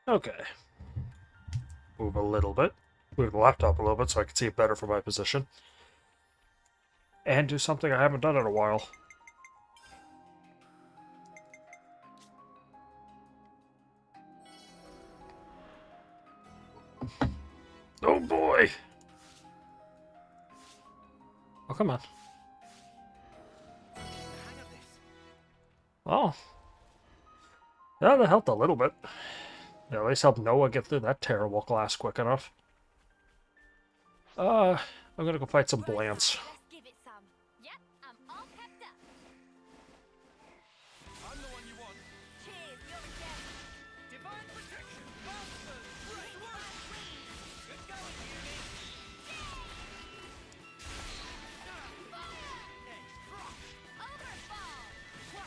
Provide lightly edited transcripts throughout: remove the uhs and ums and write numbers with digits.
Okay. Move a little bit. Move the laptop a little bit so I can see it better from my position. And do something I haven't done in a while. Oh boy! Oh, come on. Oh. Yeah, that helped a little bit. Yeah, at least helped Noah get through that terrible class quick enough. I'm gonna go fight some Blants.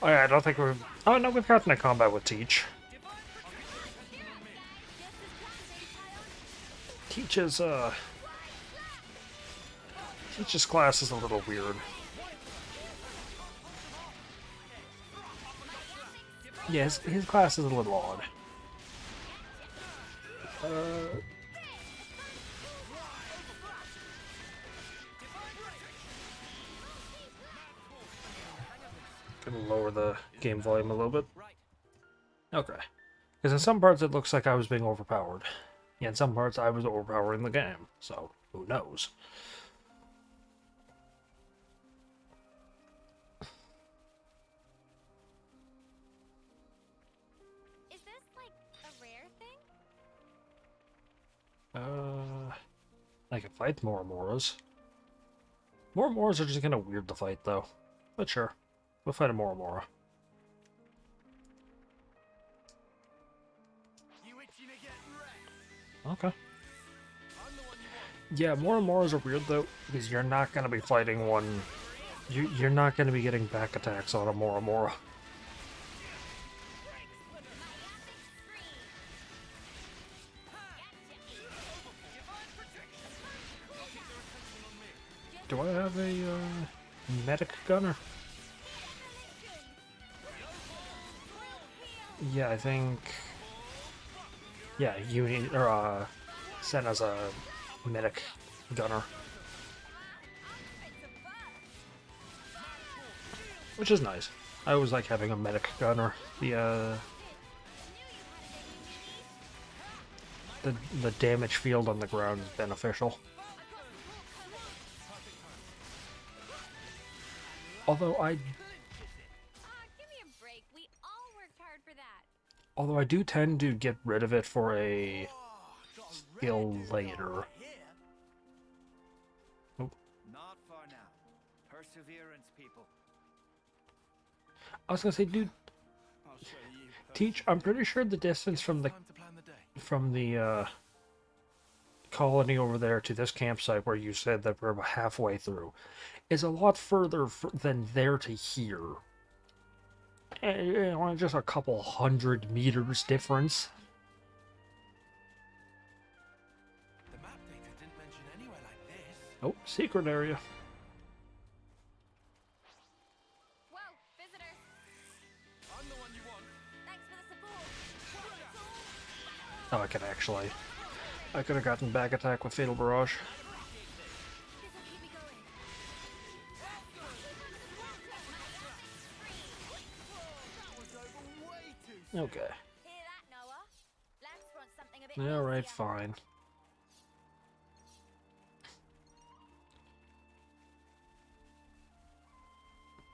Oh yeah, I don't think we've... Oh no, we've gotten a combat with Teach. Teach's class is a little weird. Yeah, his class is a little odd. Gonna lower the game volume a little bit. Okay. Because in some parts it looks like I was being overpowered. Yeah, in some parts I was overpowering the game. So, who knows? Is this like a rare thing? I can fight Moromoras. Moromoras are just kind of weird to fight, though. But sure. We'll fight a Moromora. Okay. Yeah, Moromoras are weird, though, because you're not going to be fighting one... You're not going to be getting back attacks on a Moromora. Do I have a medic gunner? Yeah, I think. Yeah, you need or sent as a medic gunner, which is nice. I always like having a medic gunner. The damage field on the ground is beneficial. Although I Give me a break. We all worked hard for that. Although I do tend to get rid of it for a skill later. Oh. Not for now. Perseverance, people. I was gonna say, dude, Teach. I'm pretty sure the distance from the colony over there to this campsite where you said that we're about halfway through is a lot further than there to here. Just a couple 100 meters difference. The map data didn't mention anywhere like this. Oh, secret area. Whoa, visitors. I'm the one you want. Thanks for the support. Oh, I can actually. I could have gotten back attack with Fatal Barrage. This'll keep me going. Okay. Hear that, Noah? Lance wants something a bit Alright, easier. fine.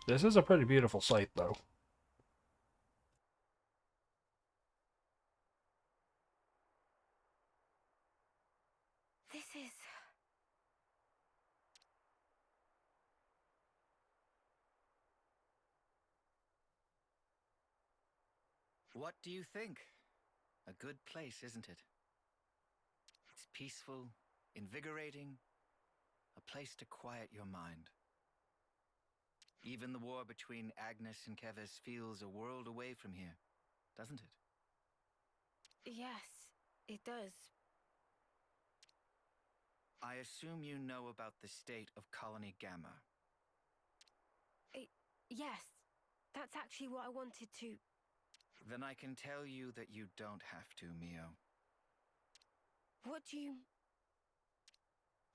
This is a pretty beautiful sight, though. This is... What do you think? A good place, isn't it? It's peaceful, invigorating, a place to quiet your mind. Even the war between Agnes and Keves feels a world away from here, doesn't it? Yes, it does. I assume you know about the state of Colony Gamma. Yes, that's actually what I wanted to... Then I can tell you that you don't have to, Mio. What do you...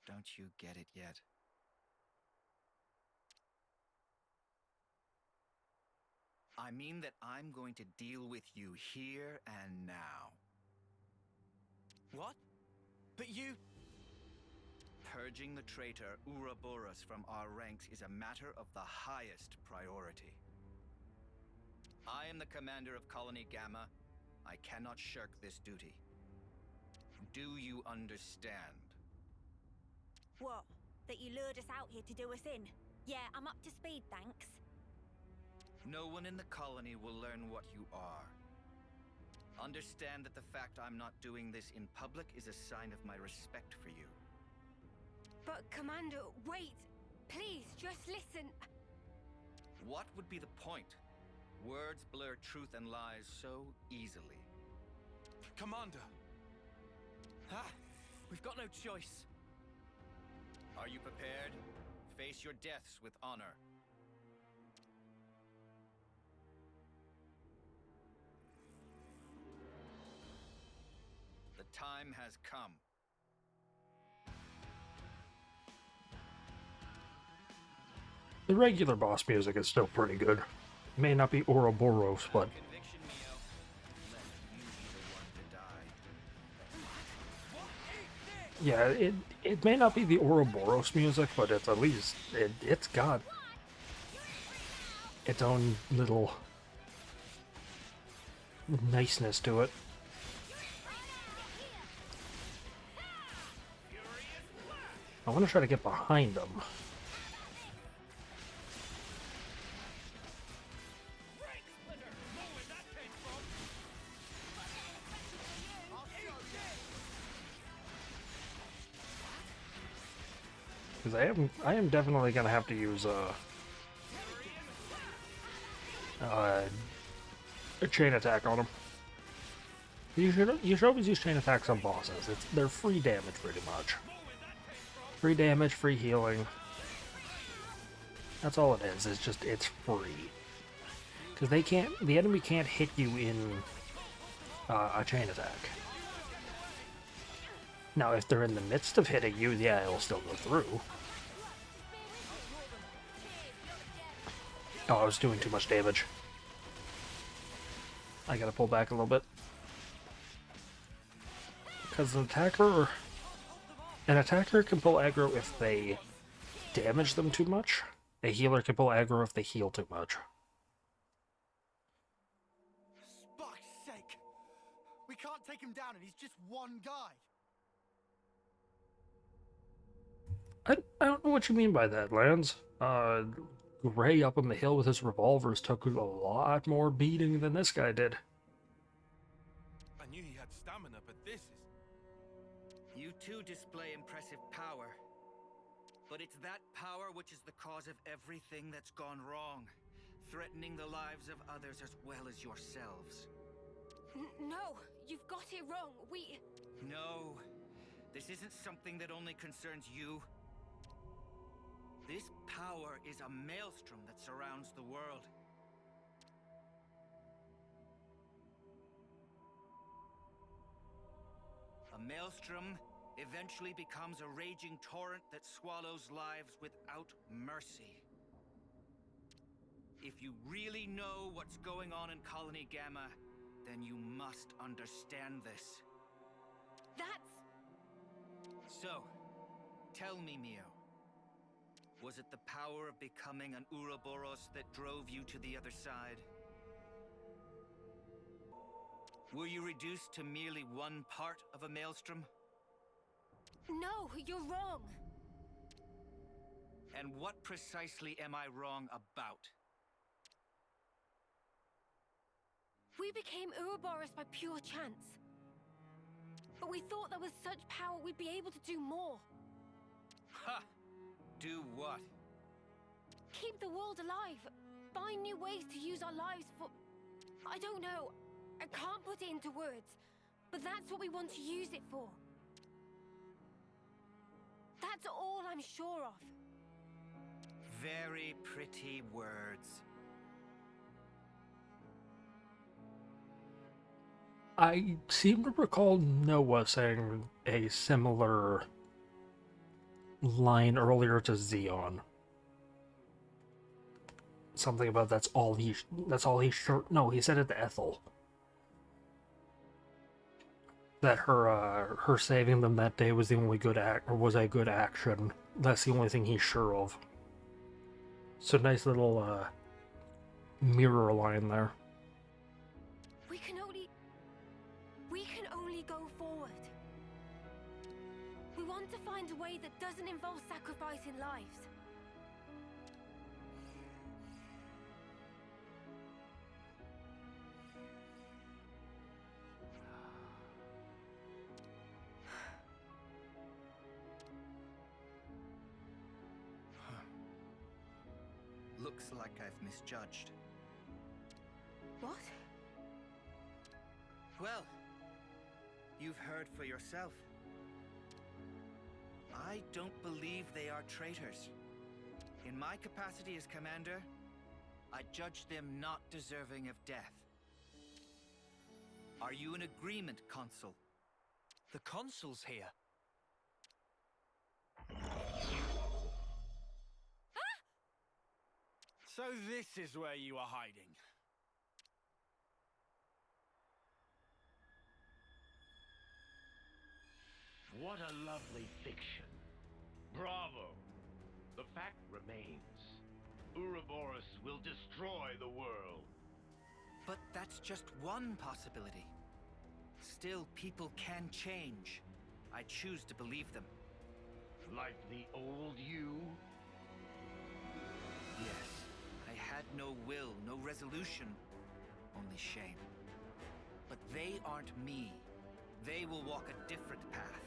Don't you get it yet? I mean that I'm going to deal with you here and now. What? But you... Purging the traitor Ouroboros from our ranks is a matter of the highest priority. I am the commander of Colony Gamma. I cannot shirk this duty. Do you understand? What? That you lured us out here to do us in? Yeah, I'm up to speed, thanks. No one in the colony will learn what you are. Understand that the fact I'm not doing this in public is a sign of my respect for you. But, Commander, wait! Please, just listen! What would be the point? Words blur truth and lies so easily. Commander! Ah, we've got no choice. Are you prepared? Face your deaths with honor. The time has come. The regular boss music is still pretty good. It may not be Ouroboros, but Conviction, Mio. Lest you be the one to die. yeah, it may not be the Ouroboros music, but it's at least it's got its own little niceness to it. I want to try to get behind them. Because I am definitely gonna have to use a chain attack on them. You should always use chain attacks on bosses. They're free damage pretty much. Free damage, free healing. That's all it is. It's free. Because the enemy can't hit you in a chain attack. Now, if they're in the midst of hitting you, yeah, it'll still go through. Oh, I was doing too much damage. I gotta pull back a little bit. Because an attacker can pull aggro if they damage them too much. A healer can pull aggro if they heal too much. Fuck's sake! We can't take him down and he's just one guy. I don't know what you mean by that, Lance. Gray up on the hill with his revolvers took a lot more beating than this guy did. I knew he had stamina, but this is... You too display impressive power. But it's that power which is the cause of everything that's gone wrong, threatening the lives of others as well as yourselves. No, you've got it wrong. No, this isn't something that only concerns you. This power is a maelstrom that surrounds the world. A maelstrom eventually becomes a raging torrent that swallows lives without mercy. If you really know what's going on in Colony Gamma, then you must understand this. That's... So, tell me, Mio. Was it the power of becoming an Ouroboros that drove you to the other side? Were you reduced to merely one part of a maelstrom? No, you're wrong. And what precisely am I wrong about? We became Ouroboros by pure chance. But we thought there was such power we'd be able to do more. Ha! Do what? Keep the world alive. Find new ways to use our lives for... I don't know. I can't put it into words. But that's what we want to use it for. That's all I'm sure of. Very pretty words. I seem to recall Noah saying a similar line earlier to Xeon. Something about that's all he sure. No, he said it to Ethel. That her saving them that day was the only good act, or was a good action. That's the only thing he's sure of. So nice little mirror line there. We can only go forward. We want to find a way that doesn't involve sacrificing lives. Looks like I've misjudged. What? Well, you've heard for yourself. I don't believe they are traitors. In my capacity as commander, I judge them not deserving of death. Are you in agreement, Consul? The Consul's here. So this is where you are hiding. What a lovely fiction. Bravo! The fact remains. Ouroboros will destroy the world. But that's just one possibility. Still, people can change. I choose to believe them. Like the old you? Yes, I had no will, no resolution, only shame. But they aren't me. They will walk a different path.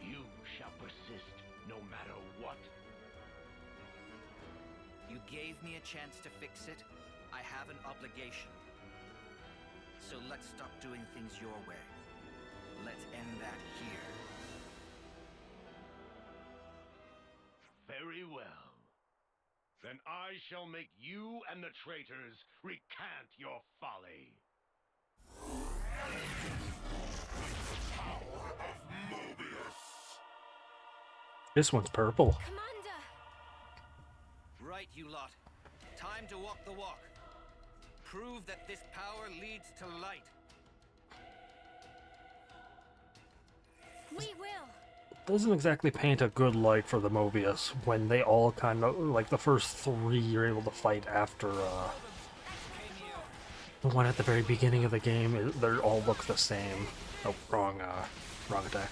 You shall persist no matter what. You gave me a chance to fix it. I have an obligation. So let's stop doing things your way. Let's end that here. Very well. Then I shall make you and the traitors recant your folly. This one's purple. Commander! Right, you lot. Time to walk the walk. Prove that this power leads to light. We will! Doesn't exactly paint a good light for the Mobius when they all kind of, like the first three you're able to fight after the one at the very beginning of the game, they all look the same. Oh, wrong attack.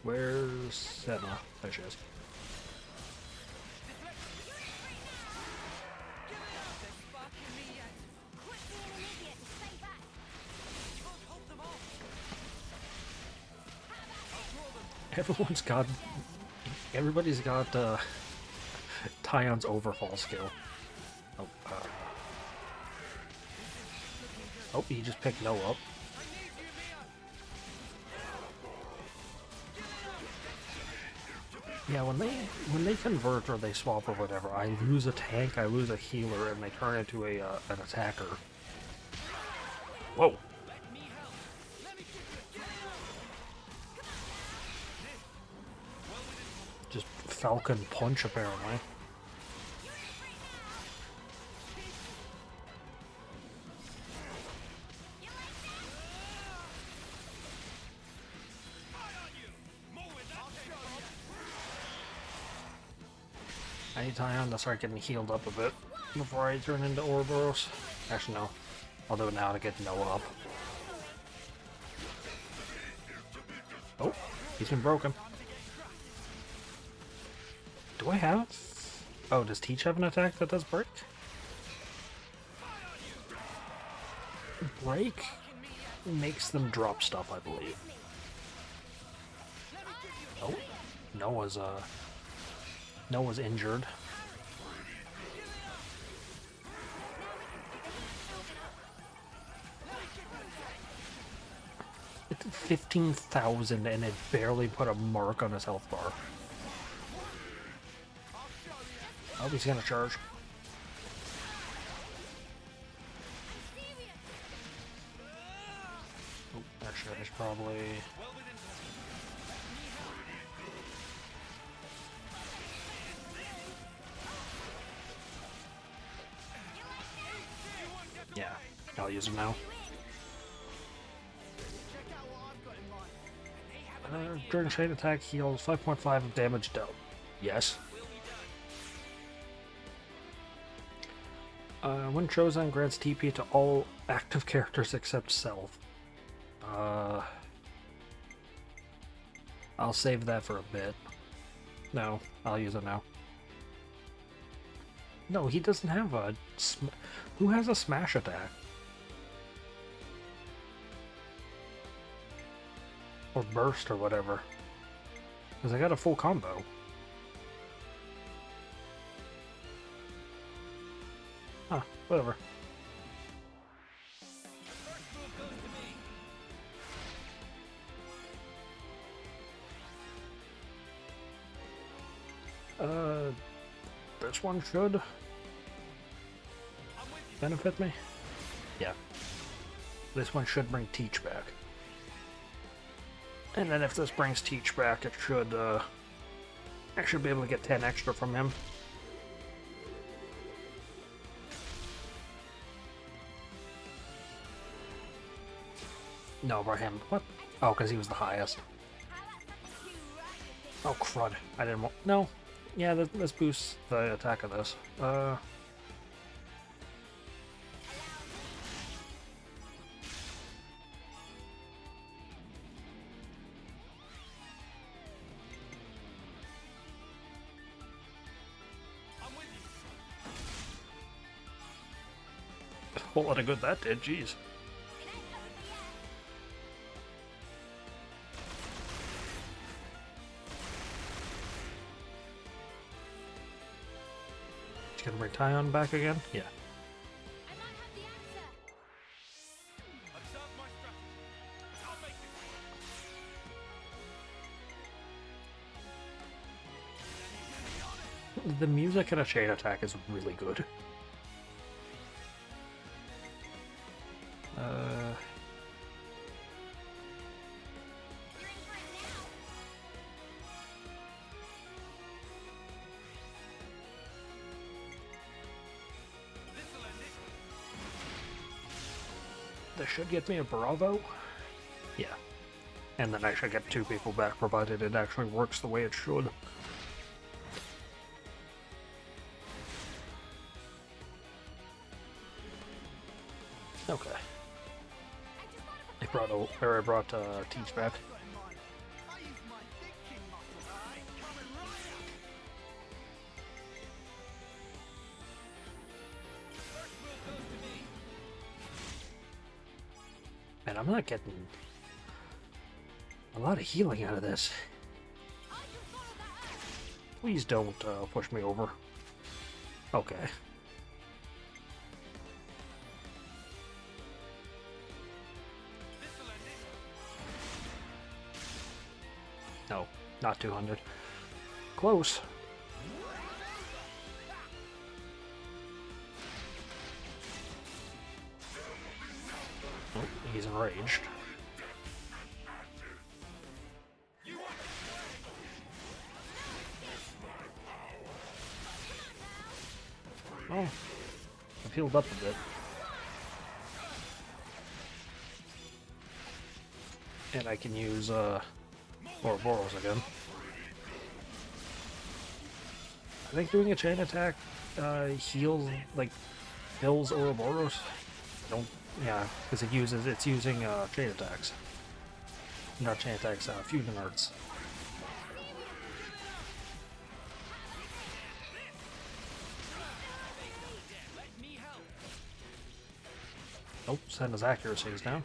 Where's Senna? There she is. Everybody's got Tyon's overfall skill. Oh, he just picked Noah up. Yeah, when they convert or they swap or whatever, I lose a tank, I lose a healer, and they turn into an attacker. Whoa. Just Falcon Punch, apparently. I need Tyon to start getting healed up a bit before I turn into Ouroboros. Actually, no. I'll do it now to get Noah up. Oh, he's been broken. Do I have... Oh, does Teach have an attack that does break? Break makes them drop stuff, I believe. Oh, Noah's injured. It did 15,000 and it barely put a mark on his health bar. Oh, he's gonna charge. Oh, actually, I should probably... Yeah, I'll use him now. During chain attack, heals 5.5 of damage dealt. Yes. When chosen, grants TP to all active characters except self. I'll save that for a bit. No, I'll use it now. No, he doesn't have a... Who has a smash attack? Or burst or whatever. Because I got a full combo. Huh, whatever. This one should benefit me. Yeah. This one should bring Teach back. And then if this brings Teach back, it should, I should be able to get 10 extra from him. No, for him. What? Oh, because he was the highest. Oh, crud. I didn't want... No. Yeah, let's boost the attack of this. Whole lot of good that did, jeez. Gonna bring Tyon back again? Yeah. I might have the answer. Observe my strategy. I'll make it. The music in a chain attack is really good. You're in for it now. This should get me a Bravo. Yeah. And then I should get 2 people back, provided it actually works the way it should. Okay. I brought Teach back. I use my thinking muscles, alright? Coming right up. Man, I'm not getting a lot of healing out of this. I can follow that up. Please don't push me over. Okay. No, not 200. Close. Oh, he's enraged. Oh, I've healed up a bit. And I can use Ouroboros again. I think doing a chain attack heals, like, kills Ouroboros. Don't, yeah, because it's using chain attacks. Not chain attacks, fusion arts. Nope, Senna's accuracy is down.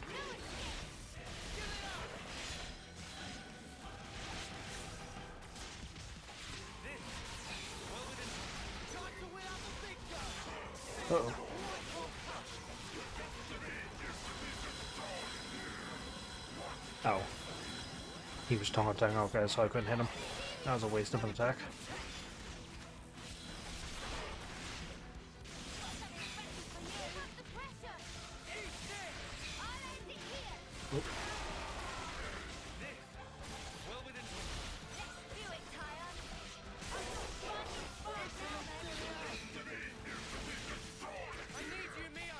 Uh-oh. Oh. He was taunting, okay, so I couldn't hit him. That was a waste of an attack. Well within Let's do it, Tyre. I need you, Mio.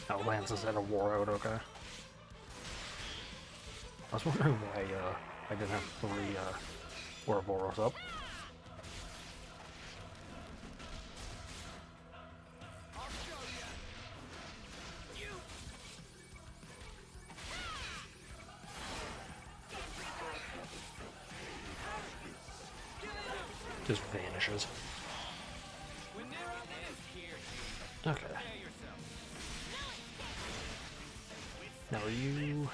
Oh, Lance is at a war out, okay. I was wondering why I didn't have 3 Ouroboros up. I'll show you. Just vanishes. We're near our limit here. Okay. Prepare yourself. Now are you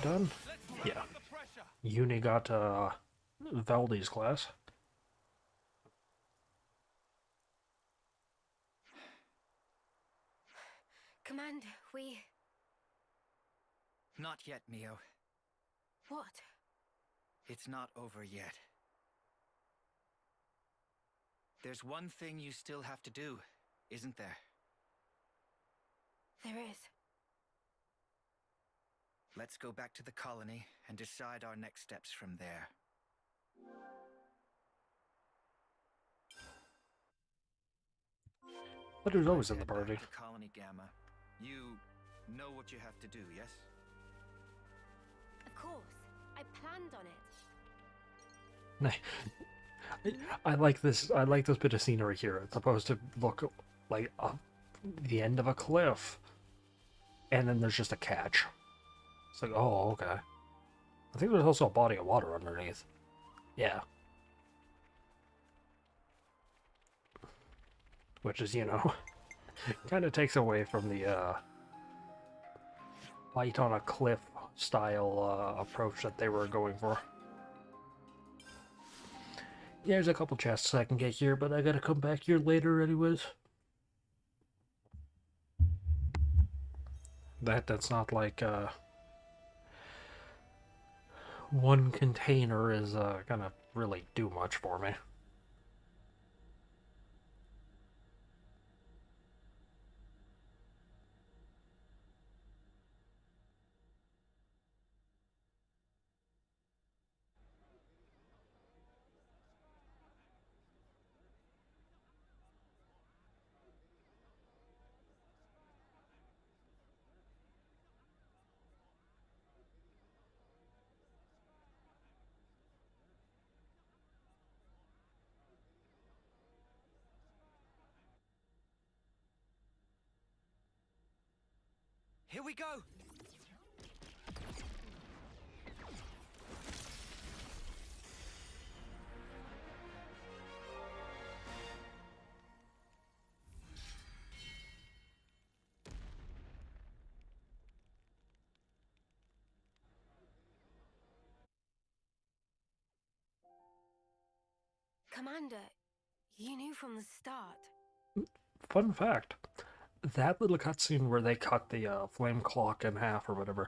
done? Yeah. The pressure. Uni got Valdi's class. Commander, we... Not yet, Mio. What? It's not over yet. There's one thing you still have to do, isn't there? There is. Let's go back to the colony and decide our next steps from there. But who's always in the Head back party? to Colony Gamma. You know what you have to do, yes? Of course. I planned on it. I like this. I like this bit of scenery here. It's supposed to look like the end of a cliff, and then there's just a catch. It's like, oh, okay. I think there's also a body of water underneath. Yeah. Which is, you know, kind of takes away from the fight on a cliff style approach that they were going for. Yeah, there's a couple chests I can get here, but I gotta come back here later anyways. That's not like one container is gonna really do much for me. Here we go! Commander, you knew from the start. Fun fact, that little cutscene where they cut the flame clock in half or whatever,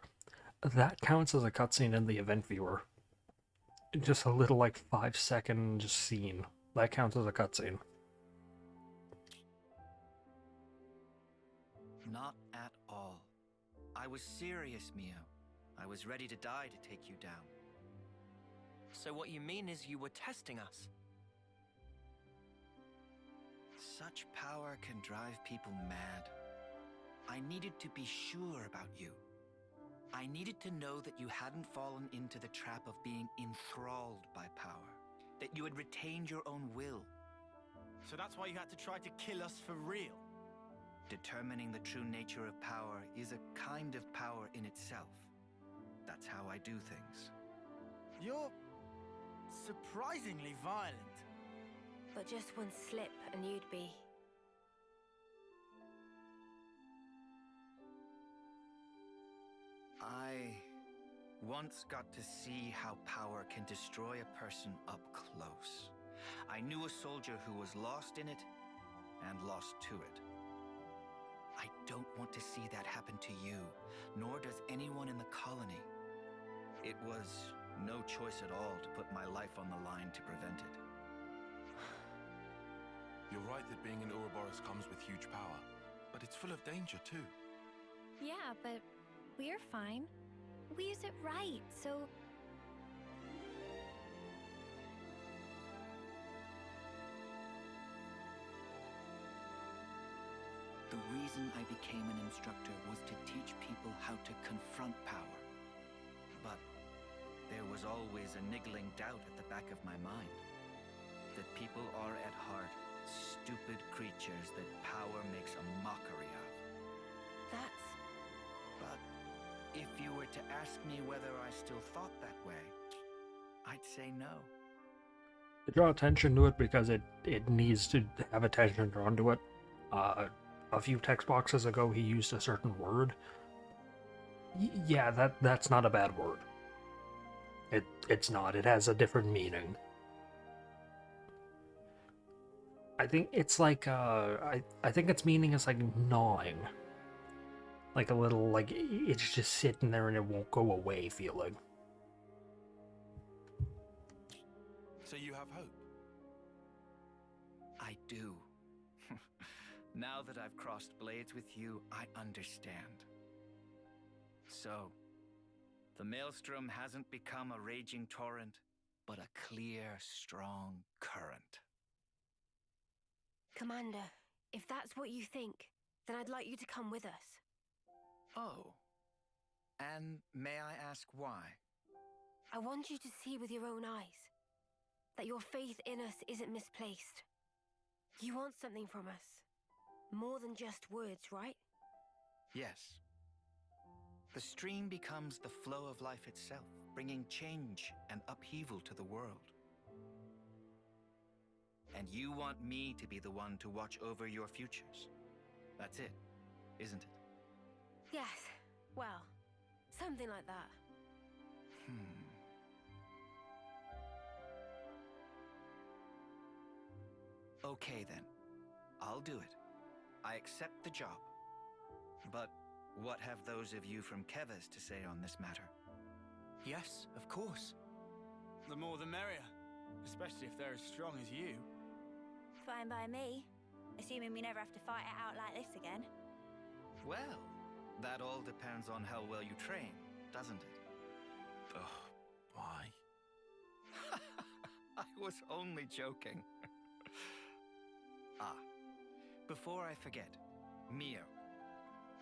that counts as a cutscene in the event viewer. Just a little, like, 5-second scene. That counts as a cutscene. Not at all. I was serious, Mio. I was ready to die to take you down. So what you mean is you were testing us? Such power can drive people mad. I needed to be sure about you. I needed to know that you hadn't fallen into the trap of being enthralled by power, that you had retained your own will. So that's why you had to try to kill us for real. Determining the true nature of power is a kind of power in itself. That's how I do things. You're surprisingly violent. But just one slip and you'd be... I once got to see how power can destroy a person up close. I knew a soldier who was lost in it and lost to it. I don't want to see that happen to you, nor does anyone in the colony. It was no choice at all to put my life on the line to prevent it. You're right that being an Ouroboros comes with huge power, but it's full of danger too. Yeah, but we're fine. We use it right, so... The reason I became an instructor was to teach people how to confront power. But there was always a niggling doubt at the back of my mind. That people are at heart stupid creatures that power makes a mockery of. That's... But if you were to ask me whether I still thought that way, I'd say no. To draw attention to it because it needs to have attention drawn to it. A few text boxes ago, he used a certain word. Yeah, that's not a bad word. It's not. It has a different meaning. I think it's like I think its meaning is like gnawing, like a little like it's just sitting there and it won't go away feeling. So you have hope? I do. Now that I've crossed blades with you, I understand. So, the Maelstrom hasn't become a raging torrent, but a clear, strong current. Commander, if that's what you think, then I'd like you to come with us. Oh. And may I ask why? I want you to see with your own eyes that your faith in us isn't misplaced. You want something from us. More than just words, right? Yes. The stream becomes the flow of life itself, bringing change and upheaval to the world. And you want me to be the one to watch over your futures. That's it, isn't it? Yes. Well, something like that. Okay then. I'll do it. I accept the job. But what have those of you from Kevas to say on this matter? Yes, of course. The more the merrier. Especially if they're as strong as you. Fine by me. Assuming we never have to fight it out like this again. Well, that all depends on how well you train, doesn't it? Ugh, why? I was only joking. Before I forget, Mio,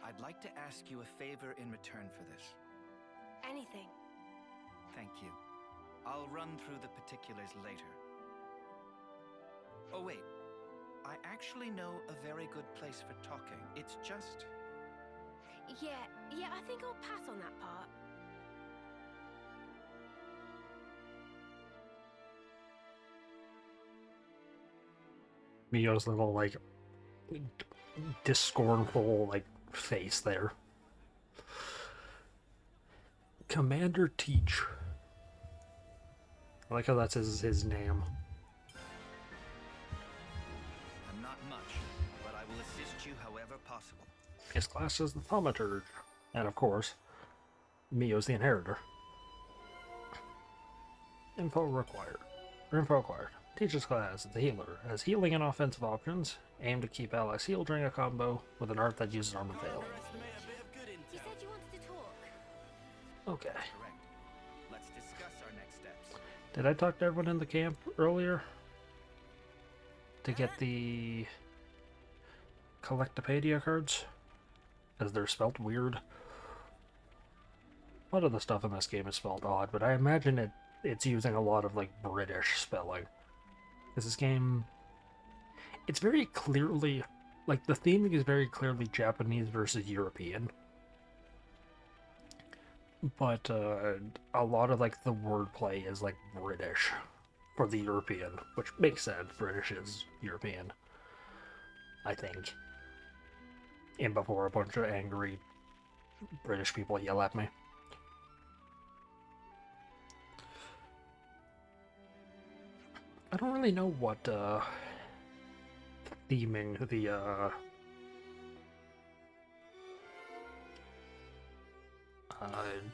I'd like to ask you a favor in return for this. Anything. Thank you. I'll run through the particulars later. Oh wait, I actually know a very good place for talking. It's just... Yeah, I think I'll pass on that part. Mio's little like discornful like face there. Commander Teach. I like how that's his name. I'm not much, but I will assist you however possible. His class is the Thaumaturge. And of course, Mio's the Inheritor. Info acquired. Teacher's class is the Healer. Has healing and offensive options. Aim to keep allies healed during a combo with an art that uses armor veil. You said you wanted to talk. Okay. Correct. Let's discuss our next steps. Did I talk to everyone in the camp earlier? To get the Collectopedia cards? As they're spelt weird. A lot of the stuff in this game is spelled odd, but I imagine it's using a lot of like British spelling. Because this game, it's very clearly, like the theming is very clearly Japanese versus European. But a lot of like the wordplay is like British for the European, which makes sense. British is European, I think. And before a bunch of angry British people yell at me. I don't really know what theming the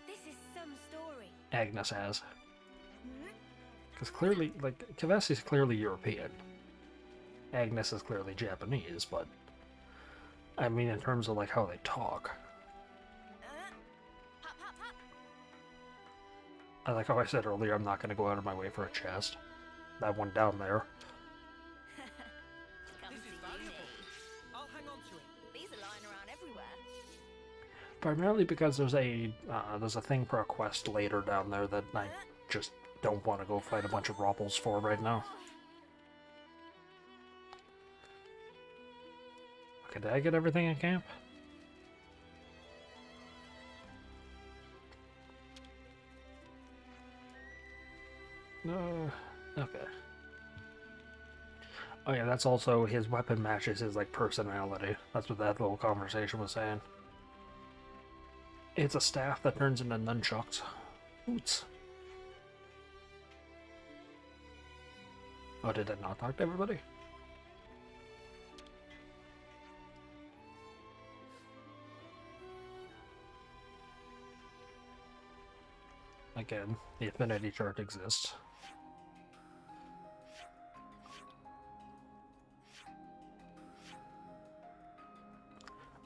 This is some story. Agnes has. Because clearly, like, Kavesi is clearly European. Agnes is clearly Japanese, but I mean in terms of like how they talk. Like how I said earlier, I'm not going to go out of my way for a chest. That one down there. Come This is see you, valuable. me. I'll hang on to it. These are lying around everywhere. Primarily because there's a thing for a quest later down there that I just don't want to go fight a bunch of ropples for right now. Okay, did I get everything in camp? No. Okay. Oh yeah, that's also his weapon matches his like personality. That's what that little conversation was saying. It's a staff that turns into nunchucks. Oots. Oh, did I not talk to everybody? Again, the affinity chart exists.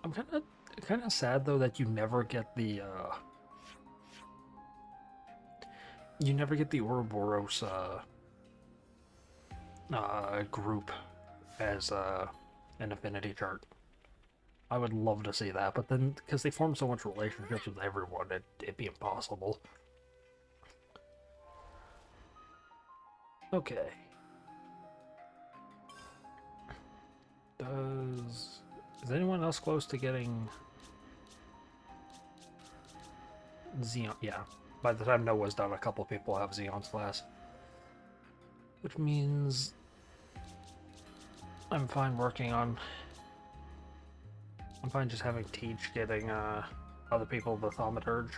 I'm kind of sad though that you never get the Ouroboros group as an affinity chart. I would love to see that, but then because they form so much relationships with everyone, it'd be impossible. Okay. Is anyone else close to getting Xeon? Yeah. By the time Noah's done, a couple people have Xeon's class. Which means I'm fine just having Teach getting other people the Thaumaturge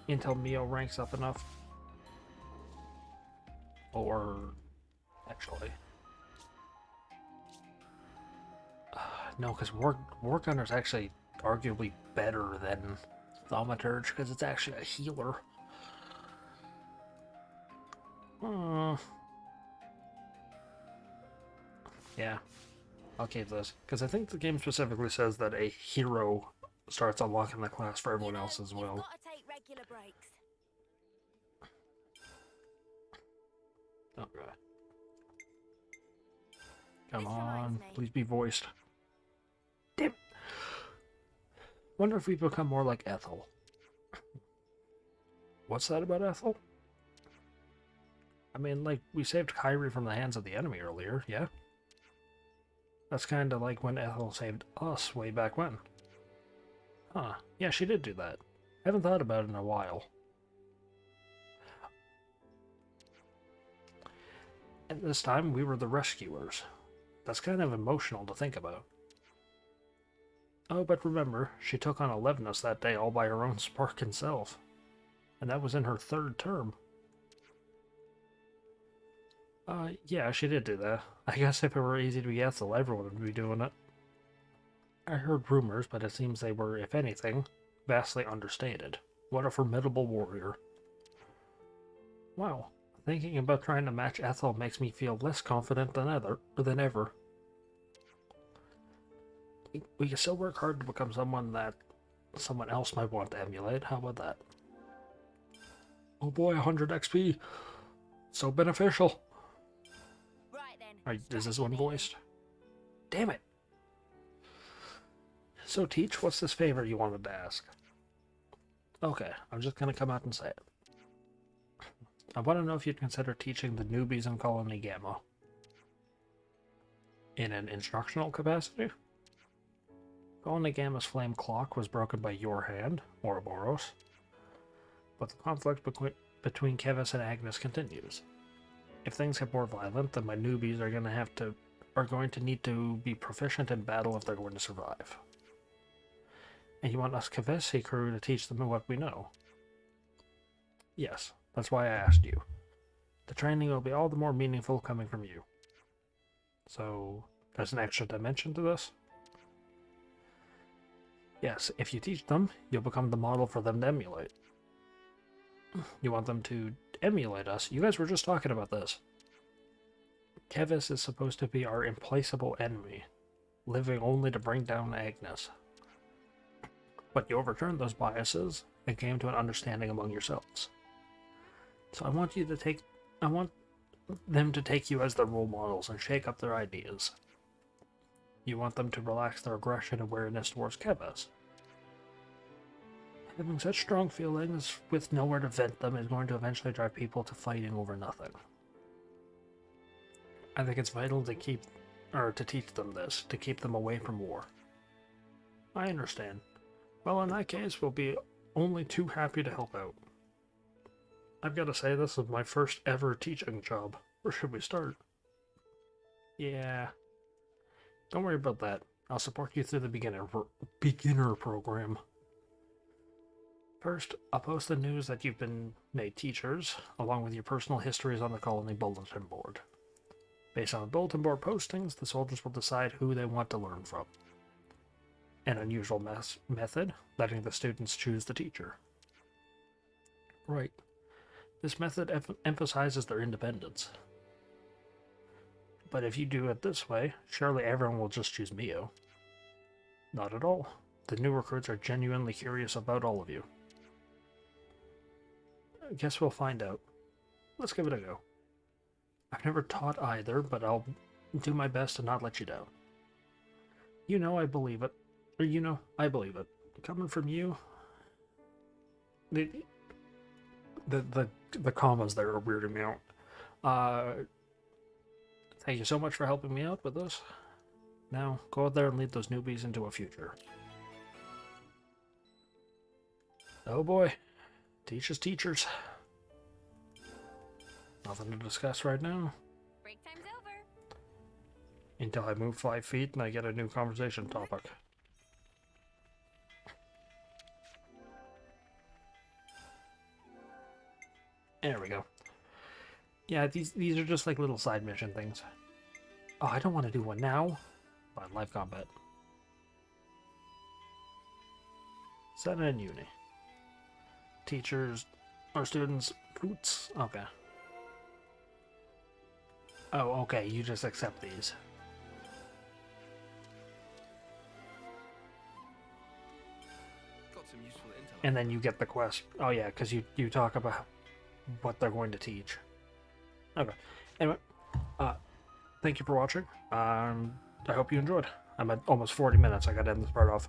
until Mio ranks up enough. Or actually no, because War Gunner's actually arguably better than Thaumaturge because it's actually a healer. Yeah, I'll keep this because I think the game specifically says that a hero starts unlocking the class for everyone else as well. You've got to take regular breaks. Okay. Come This on, reminds me. please be voiced. Damn. Wonder if we become more like Ethel. What's that about Ethel? I mean, like, we saved Kyrie from the hands of the enemy earlier, yeah? That's kind of like when Ethel saved us way back when. Huh, yeah, she did do that. Haven't thought about it in a while. At this time, we were the rescuers. That's kind of emotional to think about. Oh, but remember, she took on Alevnus that day all by her own sparking self. And that was in her 3rd term. Yeah, she did do that. I guess if it were easy to be Ethel, everyone would be doing it. I heard rumors, but it seems they were, if anything, vastly understated. What a formidable warrior. Wow, thinking about trying to match Ethel makes me feel less confident than ever. We can still work hard to become someone that someone else might want to emulate. How about that? Oh boy, 100 XP. So beneficial. Right then. Is this one voiced? Damn it. So Teach, what's this favor you wanted to ask? Okay, I'm just gonna come out and say it. I want to know if you'd consider teaching the newbies in Colony Gamma. In an instructional capacity? Colony Gamma's flame clock was broken by your hand, Ouroboros. But the conflict between Kevis and Agnes continues. If things get more violent, then my newbies are going to need to be proficient in battle if they're going to survive. And you want us Kevesi crew to teach them what we know? Yes, that's why I asked you. The training will be all the more meaningful coming from you. So, there's an extra dimension to this? Yes, if you teach them, you'll become the model for them to emulate. You want them to emulate us? You guys were just talking about this. Kevis is supposed to be our implacable enemy, living only to bring down Agnes. But you overturned those biases and came to an understanding among yourselves. youth. I want them to take you as their role models and shake up their ideas. You want them to relax their aggression and awareness towards Kevas. Having such strong feelings with nowhere to vent them is going to eventually drive people to fighting over nothing. I think it's vital to teach them this, to keep them away from war. I understand. Well, in that case, we'll be only too happy to help out. I've got to say, this is my first ever teaching job. Where should we start? Yeah. Don't worry about that. I'll support you through the beginner program. First, I'll post the news that you've been made teachers, along with your personal histories on the colony bulletin board. Based on the bulletin board postings, the soldiers will decide who they want to learn from. An unusual method, letting the students choose the teacher. Right. This method emphasizes their independence. But if you do it this way, surely everyone will just choose Mio. Not at all. The new recruits are genuinely curious about all of you. I guess we'll find out. Let's give it a go. I've never taught either, but I'll do my best to not let you down. I believe it. Or I believe it. Coming from you... The commas there are weirding me out. Thank you so much for helping me out with this. Now, go out there and lead those newbies into a future. Oh boy. Teachers. Nothing to discuss right now. Break time's over. Until I move 5 feet and I get a new conversation topic. There we go. Yeah, these are just like little side mission things. Oh, I don't want to do one now. Fine, live combat. Senate and Uni. Teachers or students. Boots. Okay. Oh, okay. You just accept these. Got some useful intel. And then you get the quest. Oh yeah, because you talk about what they're going to teach. Okay. Anyway, thank you for watching. I hope you enjoyed. I'm at almost 40 minutes. I gotta end this part off.